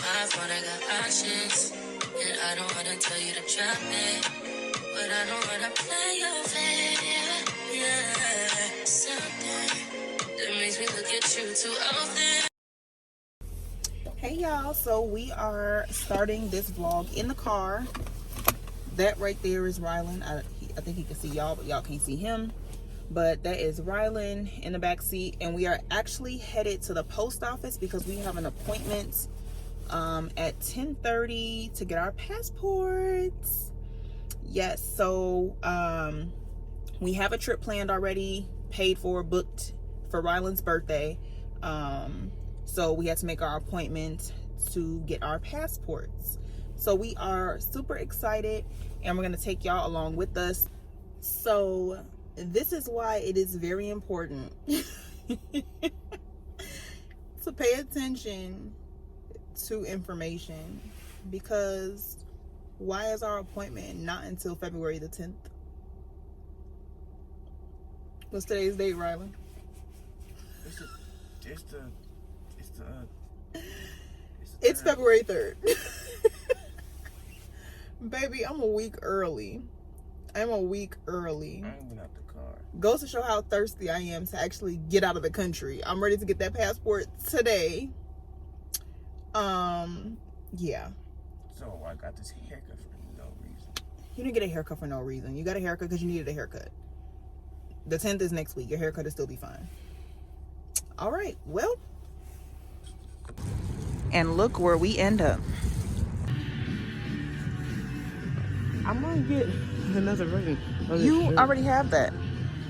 my phone, I got options. And I don't wanna tell you to drop it, but I don't wanna play your fair. Yeah, something that makes me look at you too often. Hey y'all, so we are starting this vlog in the car. That right there is Rylan. I think he can see y'all, but y'all can't see him. But that is Rylan in the back seat, and we are actually headed to the post office because we have an appointment at 10:30 to get our passports. Yes, so we have a trip planned already, paid for, booked for Rylan's birthday. So we had to make our appointment to get our passports. So we are super excited, and we're going to take y'all along with us. So this is why it is very important to pay attention to information, because why is our appointment not until February the 10th? What's today's date, Rylan? It's February 3rd. Baby, I'm a week early. I ain't been out the car. Goes to show how thirsty I am to actually get out of the country. I'm ready to get that passport today. Yeah. So I got this haircut for no reason. You didn't get a haircut for no reason. You got a haircut because you needed a haircut. The 10th is next week. Your haircut will still be fine. All right, well. And look where we end up. I might get another version. You already have that.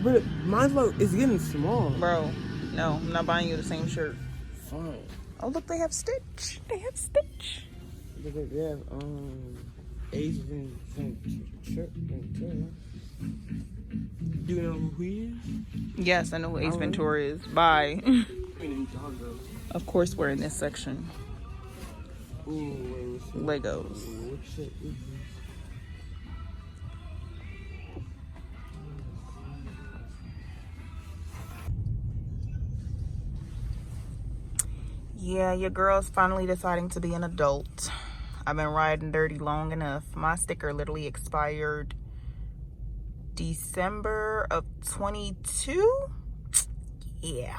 But mine's like, it's getting small. Bro, no, I'm not buying you the same shirt. Fine. Oh, look, they have Stitch. They have Stitch. Look at that, Asian shirt. Do you know who he is? Yes, I know who Ace Ventura is. Bye. Of course, we're in this section. Ooh, Legos. What shit is this? Yeah, your girl's finally deciding to be an adult. I've been riding dirty long enough. My sticker literally expired December of 22. Yeah,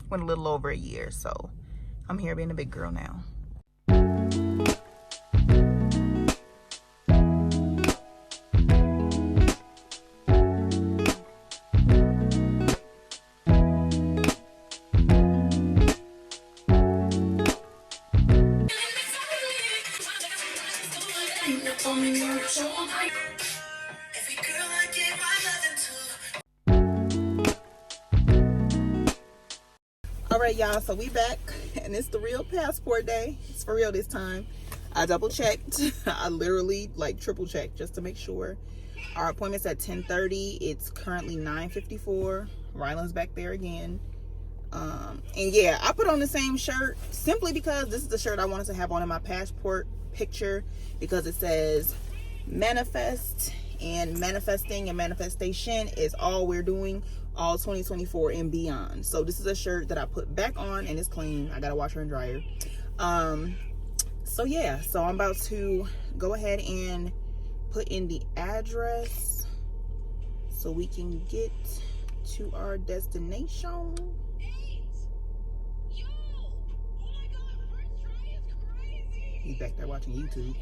went a little over a year, so I'm here being a big girl now. All right, y'all, so we back, and it's the real passport day. It's for real this time. I double checked. I literally triple checked just to make sure. Our appointment's at 10:30. It's currently 9:54. Rylan's back there again. And yeah, I put on the same shirt simply because this is the shirt I wanted to have on in my passport picture, because it says manifest, and manifesting and manifestation is all we're doing all 2024 and beyond. So this is a shirt that I put back on, and it's clean. I gotta wash her and dry her. So yeah, so I'm about to go ahead and put in the address so we can get to our destination. He's back there watching YouTube.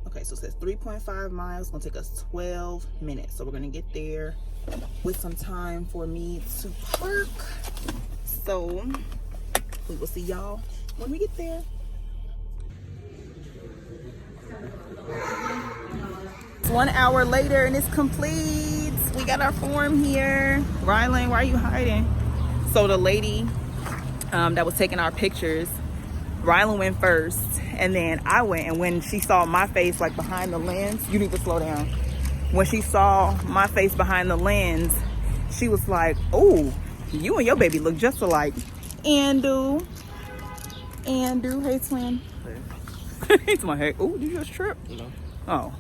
Okay, so it says 3.5 miles. It's gonna take us 12 minutes. So we're gonna get there with some time for me to park. So we will see y'all when we get there. It's 1 hour later and it's complete. We got our form here. Rylan, why are you hiding? So the lady that was taking our pictures, Rylan went first, and then I went, and when she saw my face behind the lens, you need to slow down. When she saw my face behind the lens, she was like, oh, you and your baby look just alike. Andu, hey twin. Hey. He's my hey. Oh, did you just trip? No. Oh.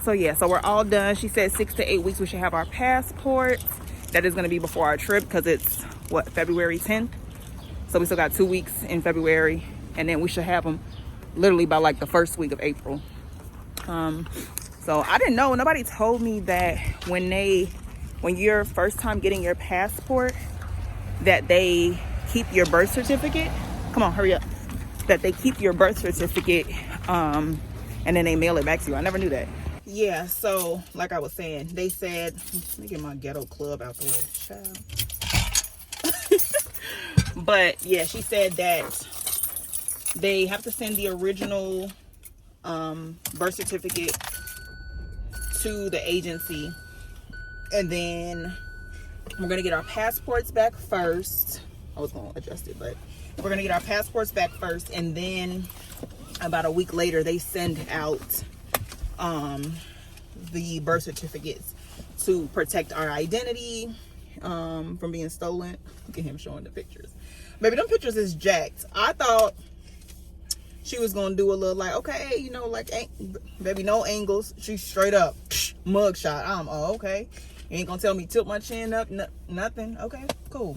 So yeah, so we're all done. She said 6 to 8 weeks we should have our passports. that is going to be before our trip, because it's what, February 10th. So we still got 2 weeks in February, and then we should have them literally by like the first week of April. So I didn't know, nobody told me that when you're first time getting your passport, that they keep your birth certificate. Come on, hurry up. That they keep your birth certificate, and then they mail it back to you. I never knew that. Yeah, so like I was saying, they said, let me get my ghetto club out the way, child. But yeah, she said that they have to send the original birth certificate to the agency, and then we're gonna get our passports back first. I was gonna adjust it, but we're gonna get our passports back first, and then about a week later they send out the birth certificates to protect our identity from being stolen. Look at him showing the pictures. Baby, them pictures is jacked. I thought she was gonna do a little like, okay, you know, like, baby, no angles. She's straight up mug shot. Oh, okay. You ain't gonna tell me tilt my chin up, nothing. Okay, cool.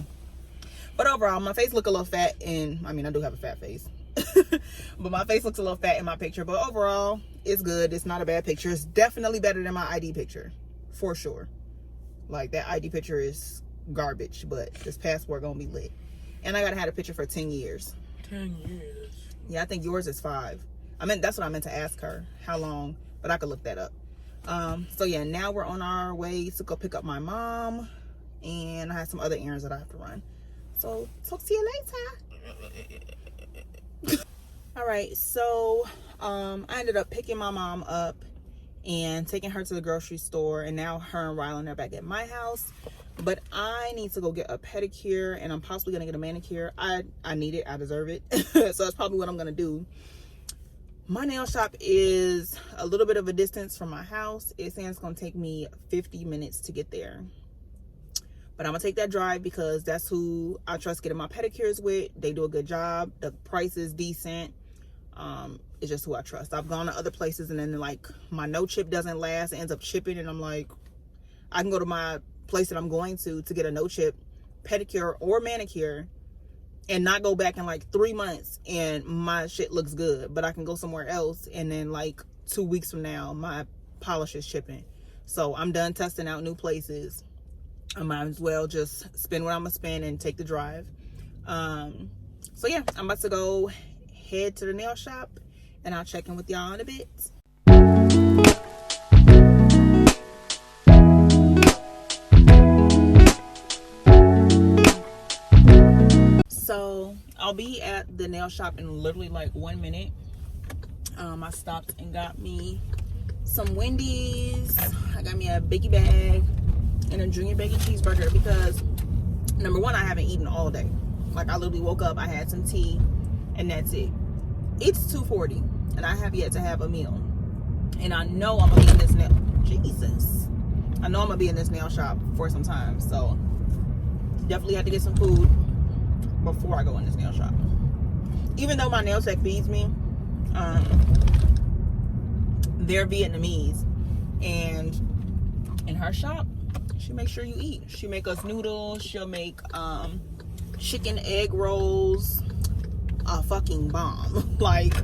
But overall, my face look a little fat, and I mean, I do have a fat face. But my face looks a little fat in my picture. But overall, it's good. It's not a bad picture. It's definitely better than my ID picture, for sure. Like, that ID picture is garbage, but this passport gonna be lit. And I gotta have a picture for 10 years. 10 years. Yeah, I think yours is 5. I mean, that's what I meant to ask her, how long, but I could look that up. So yeah, now we're on our way to go pick up my mom, and I have some other errands that I have to run. So talk to you later. All right, so I ended up picking my mom up and taking her to the grocery store, and now her and Rylan are back at my house. But I need to go get a pedicure, and I'm possibly gonna get a manicure. I need it. I deserve it. So that's probably what I'm gonna do. My nail shop is a little bit of a distance from my house. It's saying it's gonna take me 50 minutes to get there. But I'm gonna take that drive because that's who I trust getting my pedicures with. They do a good job. The price is decent. It's just who I trust. I've gone to other places, and then like my no chip doesn't last. It ends up chipping, and I'm like, I can go to my place that I'm going to get a no chip pedicure or manicure and not go back in like 3 months and my shit looks good, but I can go somewhere else and then like 2 weeks from now my polish is chipping. So I'm done testing out new places. I might as well just spend what I'm gonna spend and take the drive. So yeah, I'm about to go head to the nail shop, and I'll check in with y'all in a bit. So I'll be at the nail shop in literally like 1 minute. I stopped and got me some Wendy's. I got me a biggie bag and a junior bacon cheeseburger because number one, I haven't eaten all day. Like, I literally woke up, I had some tea, and that's it. It's 2:40 and I have yet to have a meal, and I know I'm gonna be in this nail I know I'm gonna be in this nail shop for some time, so definitely have to get some food before I go in this nail shop. Even though my nail tech feeds me, they're Vietnamese, and in her shop she makes sure you eat. She make us noodles, she'll make chicken egg rolls, a fucking bomb. Like,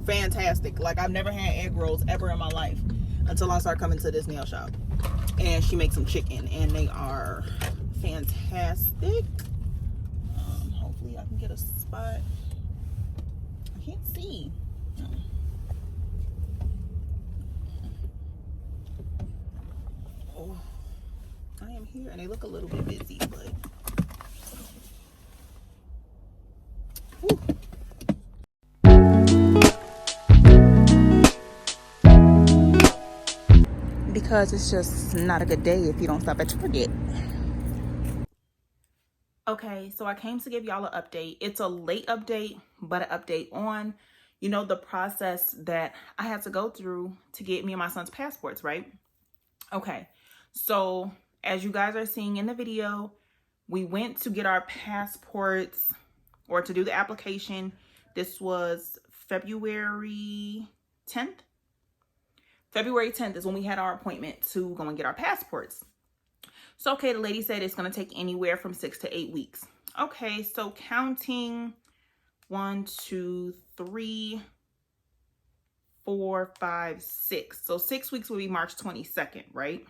fantastic. Like, I've never had egg rolls ever in my life until I started coming to this nail shop, and she makes some chicken and they are fantastic. Hopefully I can get a spot. I can't see. Oh, I am here and they look a little bit busy, but whew. Because it's just not a good day if you don't stop at Target. Okay, so I came to give y'all an update. It's a late update, but an update on, you know, the process that I had to go through to get me and my son's passports, right? Okay, so as you guys are seeing in the video, we went to get our passports, or to do the application. This was February 10th. February 10th is when we had our appointment to go and get our passports. So, okay, the lady said it's going to take anywhere from 6 to 8 weeks. Okay, so counting 1, 2, 3, 4, 5, 6. So 6 weeks will be March 22nd, right?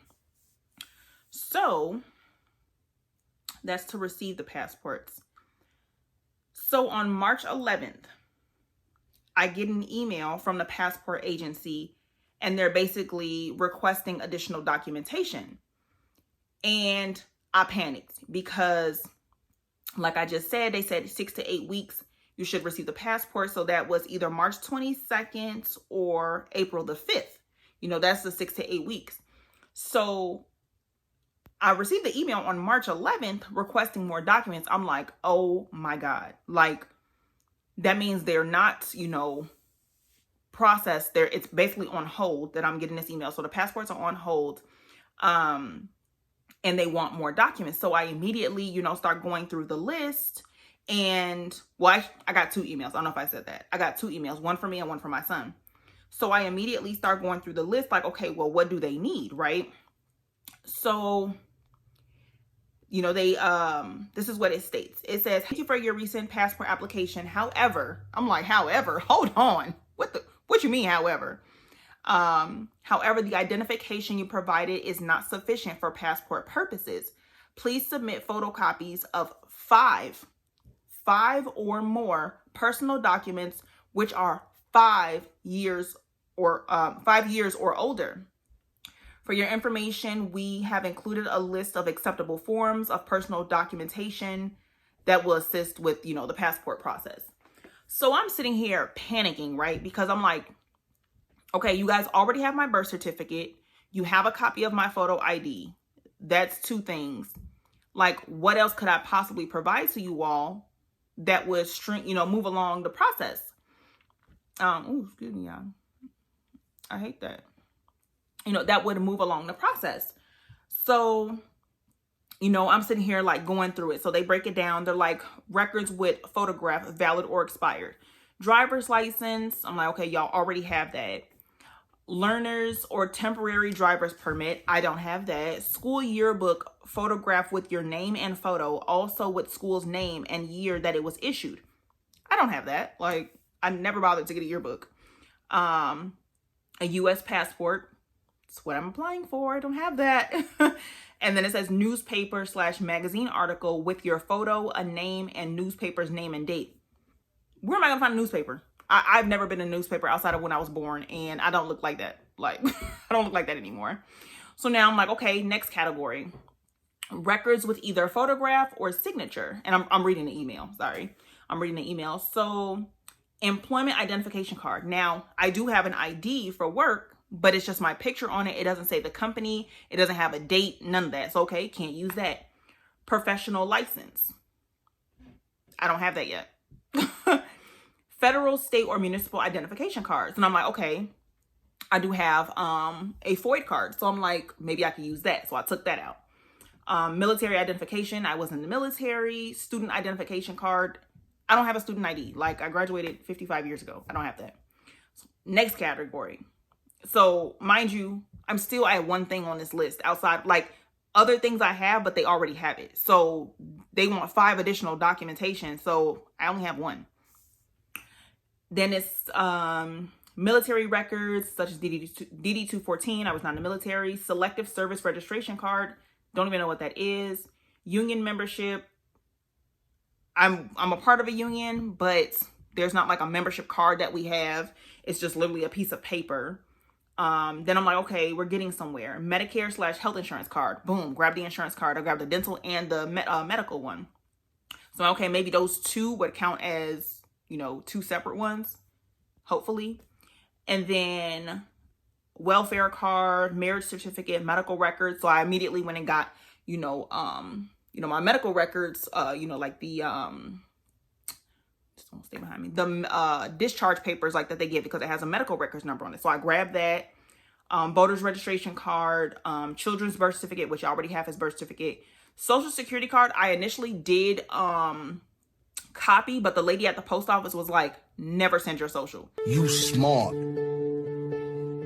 So that's to receive the passports. So on March 11th, I get an email from the passport agency, and they're basically requesting additional documentation. And I panicked because, like I just said, they said 6 to 8 weeks you should receive the passport. So that was either March 22nd or April the 5th. You know, that's the 6 to 8 weeks. So I received the email on March 11th requesting more documents. I'm like, oh my God. Like, that means they're not, you know, processed. It's basically on hold that I'm getting this email. So the passports are on hold. And they want more documents. So I immediately, you know, start going through the list. And, well, I got 2 emails. I don't know if I said that. I got 2 emails, one for me and one for my son. So I immediately start going through the list like, okay, well, what do they need, right? So, you know, this is what it states. It says, thank you for your recent passport application. However, I'm like, however, hold on. What you mean, however? However, the identification you provided is not sufficient for passport purposes. Please submit photocopies of 5 or more personal documents which are 5 years or 5 years or older. For your information, we have included a list of acceptable forms of personal documentation that will assist with, you know, the passport process. So I'm sitting here panicking, right? Because I'm like, okay, you guys already have my birth certificate. You have a copy of my photo ID. That's 2 things. Like, what else could I possibly provide to you all that would move along the process? Excuse me, y'all. I hate that. You know, that would move along the process. So, you know, I'm sitting here like going through it. So they break it down. They're like, records with photograph, valid or expired. Driver's license. I'm like, okay, y'all already have that. Learner's or temporary driver's permit. I don't have that. School yearbook, photograph with your name and photo, also with school's name and year that it was issued. I don't have that. Like, I never bothered to get a yearbook. A U.S. passport. That's what I'm applying for. I don't have that. And then it says newspaper/magazine article with your photo, a name, and newspaper's name and date. Where am I gonna find a newspaper? I've never been in a newspaper outside of when I was born, and I don't look like that. Like, I don't look like that anymore. So now I'm like, okay, next category. Records with either photograph or signature. And I'm reading the email. Sorry. I'm reading the email. So, employment identification card. Now, I do have an ID for work, but it's just my picture on it. It doesn't say the company. It doesn't have a date. None of that. So, okay, can't use that. Professional license. I don't have that yet. Federal, state, or municipal identification cards. And I'm like, okay, I do have a FOID card. So I'm like, maybe I could use that. So I took that out. Military identification. I was in the military. Student identification card. I don't have a student ID. Like, I graduated 55 years ago. I don't have that. Next category. So mind you, I'm still at one thing on this list outside, like other things I have, but they already have it. So they want 5 additional documentation. So I only have 1. Then it's military records such as DD-214. I was not in the military. Selective service registration card. Don't even know what that is. Union membership. I'm a part of a union, but there's not like a membership card that we have. It's just literally a piece of paper. Then I'm like, okay, we're getting somewhere. Medicare/health insurance card. Boom, grab the insurance card. I grabbed the dental and the medical one. So, okay, maybe those 2 would count as, 2 separate ones, hopefully. And then welfare card, marriage certificate, medical records. So I immediately went and got, my medical records, like the, just don't stay behind me, the discharge papers like that they give because it has a medical records number on it. So I grabbed that. Voter's registration card, children's birth certificate, which I already have his birth certificate. Social security card, I initially did copy, but the lady at the post office was like, never send your social. You smart.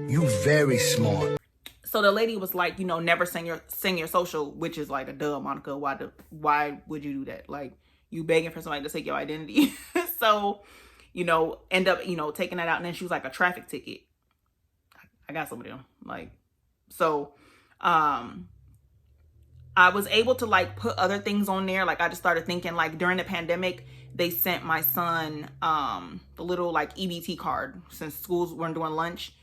You very smart. So the lady was like, never send your social, which is like a duh, Monica. Why would you do that? Like, you begging for somebody to take your identity. So, end up, taking that out. And then she was like, a traffic ticket. I got some of them. Like, so, I was able to like put other things on there. Like, I just started thinking, like, during the pandemic, they sent my son, the little like EBT card, since schools weren't doing lunch.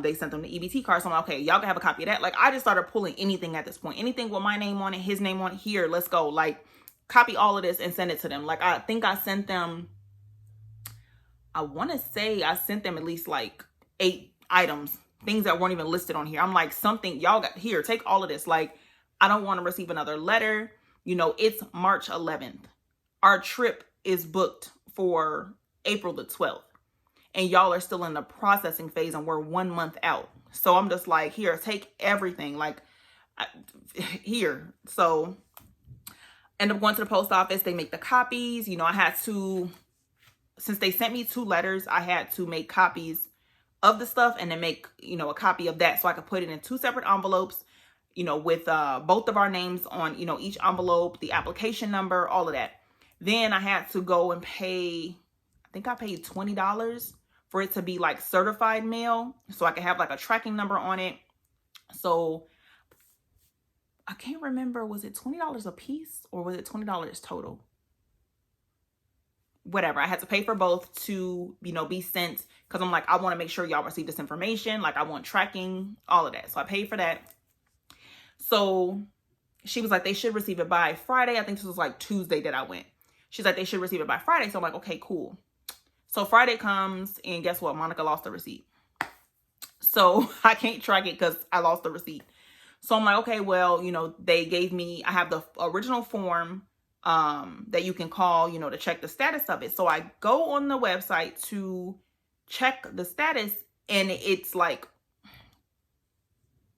They sent them the EBT card. So I'm like, okay, y'all can have a copy of that. Like, I just started pulling anything at this point. Anything with my name on it, his name on it. Here, let's go. Like, copy all of this and send it to them. Like, I think I sent them, I want to say I sent them at least like 8 items, things that weren't even listed on here. I'm like, something, y'all got here, take all of this. Like, I don't want to receive another letter. It's March 11th. Our trip is booked for April the 12th. And y'all are still in the processing phase and we're 1 month out. So I'm just like, here, take everything. Like, here. So end up going to the post office. They make the copies. I had to, since they sent me 2 letters, I had to make copies of the stuff and then make, a copy of that so I could put it in 2 separate envelopes, with both of our names on, each envelope, the application number, all of that. Then I had to go and pay, I think I paid $20 for it to be like certified mail, so I could have like a tracking number on it. So I can't remember, was it $20 a piece or was it $20 total? Whatever. I had to pay for both to, be sent, because I'm like, I want to make sure y'all receive this information. Like, I want tracking, all of that. So I paid for that. So she was like, they should receive it by Friday. I think this was like Tuesday that I went. She's like, they should receive it by Friday. So I'm like, okay, cool. So Friday comes and guess what? Monica lost the receipt. So I can't track it because I lost the receipt. So I'm like, okay, well, they gave me, I have the original form that you can call, to check the status of it. So I go on the website to check the status and it's like,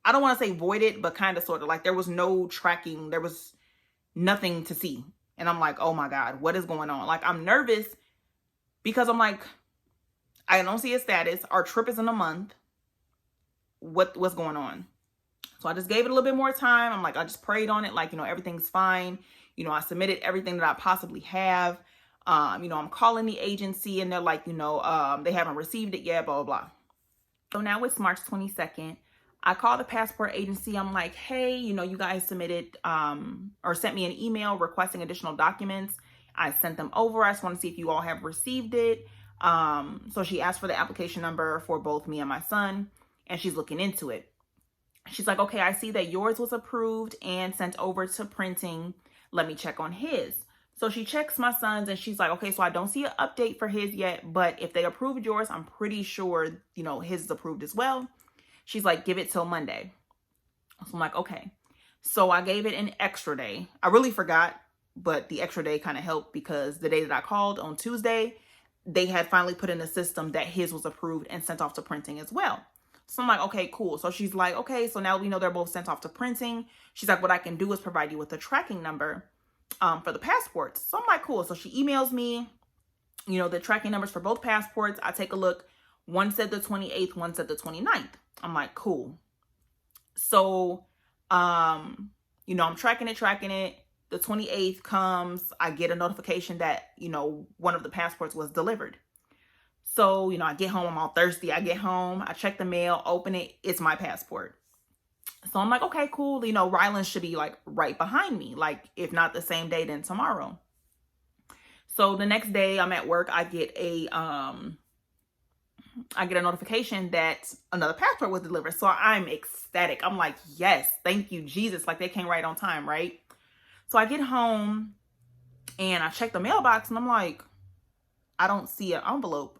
I don't want to say voided, but kind of sort of like there was no tracking. There was nothing to see. And I'm like, oh my God, what is going on? Like, I'm nervous because I'm like, I don't see a status. Our trip is in a month. What's going on? So I just gave it a little bit more time. I'm like, I just prayed on it. Like, everything's fine. I submitted everything that I possibly have. I'm calling the agency and they're like, they haven't received it yet, blah, blah, blah. So now it's March 22nd. I called the passport agency. I'm like, hey, you guys submitted or sent me an email requesting additional documents. I sent them over. I just want to see if you all have received it. So she asked for the application number for both me and my son, and she's looking into it. She's like, okay, I see that yours was approved and sent over to printing. Let me check on his. So she checks my son's and she's like, okay, so I don't see an update for his yet, but if they approved yours, I'm pretty sure, his is approved as well. She's like, give it till Monday. So I'm like, okay. So I gave it an extra day. I really forgot, but the extra day kind of helped because the day that I called on Tuesday, they had finally put in the system that his was approved and sent off to printing as well. So I'm like, okay, cool. So she's like, okay, so now we know they're both sent off to printing. She's like, what I can do is provide you with a tracking number for the passports. So I'm like, cool. So she emails me, the tracking numbers for both passports. I take a look. One said the 28th, one said the 29th. I'm like, cool. So, I'm tracking it. The 28th comes. I get a notification that, one of the passports was delivered. So, I get home, I'm all thirsty. I get home, I check the mail, open it. It's my passport. So I'm like, okay, cool. Ryland should be like right behind me. Like, if not the same day, then tomorrow. So the next day I'm at work, I get a notification that another passport was delivered. So I'm ecstatic. I'm like, yes, thank you, Jesus. Like, they came right on time, right? So I get home and I check the mailbox and I'm like, I don't see an envelope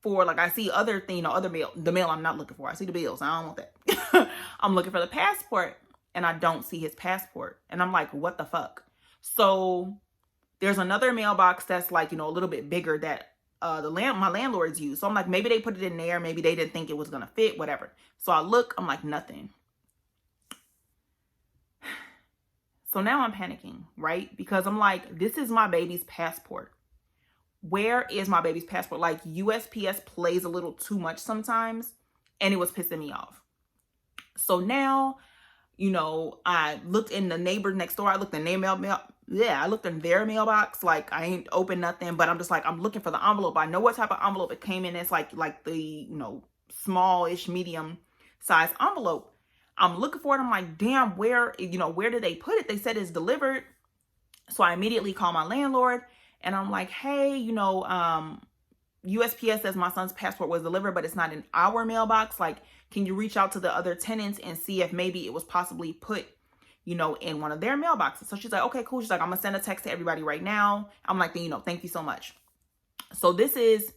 for, like, I see other thing, other mail, the mail I'm not looking for. I see the bills. I don't want that. I'm looking for the passport and I don't see his passport. And I'm like, what the fuck? So there's another mailbox that's like, a little bit bigger that my landlords use. So I'm like, maybe they put it in there. Maybe they didn't think it was going to fit, whatever. So I look, I'm like, nothing. So now I'm panicking, right? Because I'm like, this is my baby's passport. Where is my baby's passport? Like, USPS plays a little too much sometimes, and it was pissing me off. So now, you know, I looked in the neighbor next door. I looked in their I looked in their mailbox. Like, I ain't opened nothing, but I'm just like, I'm looking for the envelope. I know what type of envelope it came in. It's like the, you know, smallish, medium size envelope. I'm looking for it. I'm like, damn, where, you know, where did they put it? They said it's delivered. So I immediately call my landlord and I'm like, hey, you know, USPS says my son's passport was delivered, but it's not in our mailbox. Like, can you reach out to the other tenants and see if maybe it was possibly put, you know, in one of their mailboxes? So she's like, okay, cool. She's like, I'm gonna send a text to everybody right now. I'm like, you know, thank you so much. So this is,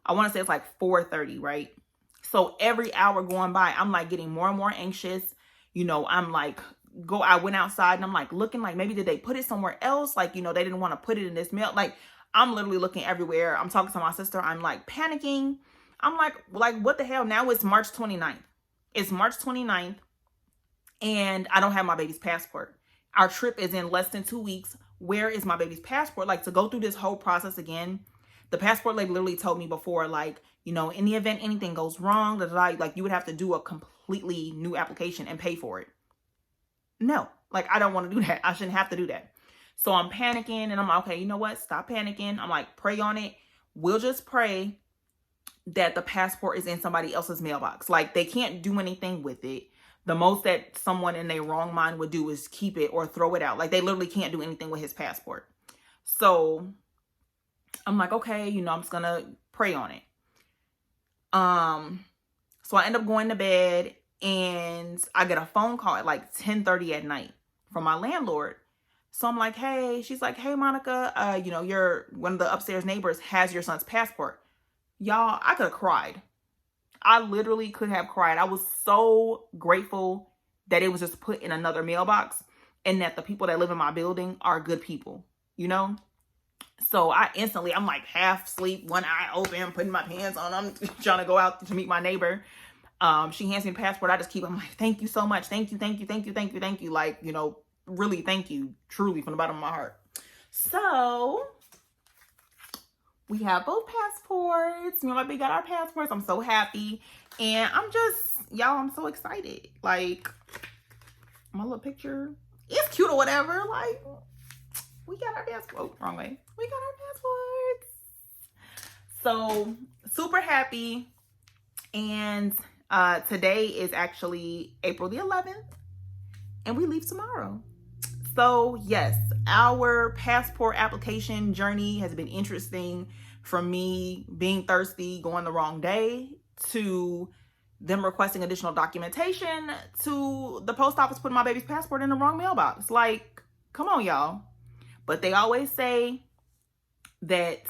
I want to say it's like 4:30, right? So every hour going by, I'm like getting more and more anxious. You know, I'm like, I went outside and I'm like looking like, maybe did they put it somewhere else? Like, you know, they didn't want to put it in this mail. Like, I'm literally looking everywhere. I'm talking to my sister. I'm like panicking. I'm like, what the hell? Now it's March 29th. It's March 29th and I don't have my baby's passport. Our trip is in less than 2 weeks. Where is my baby's passport? Like, to go through this whole process again. The passport lady literally told me before, like, you know, in the event anything goes wrong, like you would have to do a completely new application and pay for it. No, like, I don't want to do that. I shouldn't have to do that. So I'm panicking and I'm like, okay, you know what? Stop panicking. I'm like, pray on it. We'll just pray that the passport is in somebody else's mailbox. Like, they can't do anything with it. The most that someone in their wrong mind would do is keep it or throw it out. Like, they literally can't do anything with his passport. So I'm like, okay, you know, I'm just gonna pray on it. So I end up going to bed and I get a phone call at like 10:30 at night from my landlord. So I'm like, hey, she's like, hey, Monica, you know, one of the upstairs neighbors has your son's passport. Y'all, I could have cried. I literally could have cried. I was so grateful that it was just put in another mailbox and that the people that live in my building are good people, you know? So I'm like half asleep, one eye open, putting my pants on. I'm trying to go out to meet my neighbor. She hands me the passport. I'm like, thank you so much. Thank you, thank you, thank you, thank you, thank you. Like, you know, really thank you, truly, from the bottom of my heart. So we have both passports. Me and my baby got our passports. I'm so happy. And I'm so excited. Like, my little picture is cute or whatever. Like, we got our passport. Oh, wrong way. We got our passports. So super happy. And today is actually April the 11th. And we leave tomorrow. So yes, our passport application journey has been interesting, from me being thirsty, going the wrong day, to them requesting additional documentation, to the post office putting my baby's passport in the wrong mailbox. Like, come on, y'all. But they always say that,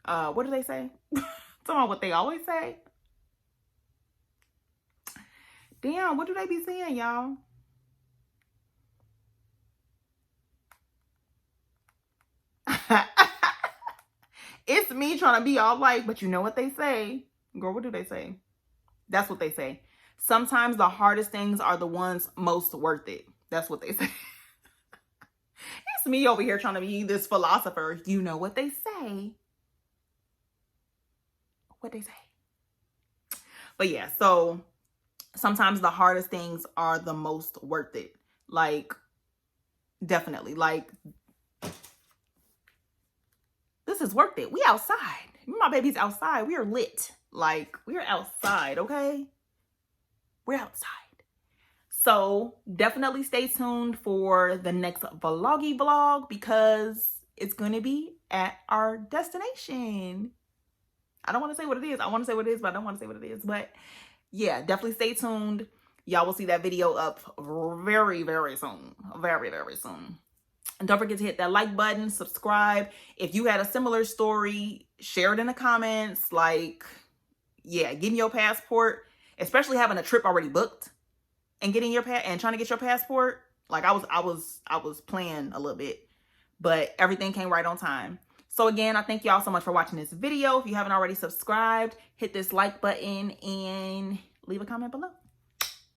what do they say? Talking about what they always say. Damn, what do they be saying, y'all? It's me trying to be all like, but you know what they say. Girl, what do they say? That's what they say. Sometimes the hardest things are the ones most worth it. That's what they say. It's me over here trying to be this philosopher. You know what they say. What they say. But yeah, so sometimes the hardest things are the most worth it. Like, definitely. Like, this is worth it. We outside. My baby's outside. We are lit. Like, we're outside, okay? We're outside. So definitely stay tuned for the next vloggy vlog, because it's going to be at our destination. I don't want to say what it is. I want to say what it is, but I don't want to say what it is. But yeah, definitely stay tuned. Y'all will see that video up very, very soon. Very, very soon. And don't forget to hit that like button, subscribe. If you had a similar story, share it in the comments. Like, yeah, getting your passport, especially having a trip already booked and getting your and trying to get your passport. Like, I was playing a little bit, but everything came right on time. So again, I thank y'all so much for watching this video. If you haven't already subscribed, hit this like button and leave a comment below.